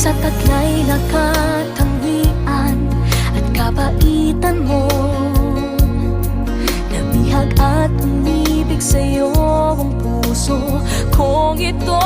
Sa taglay na katangian at kabaitan mo, nabihag at umibig sa'yo ang puso kong ito.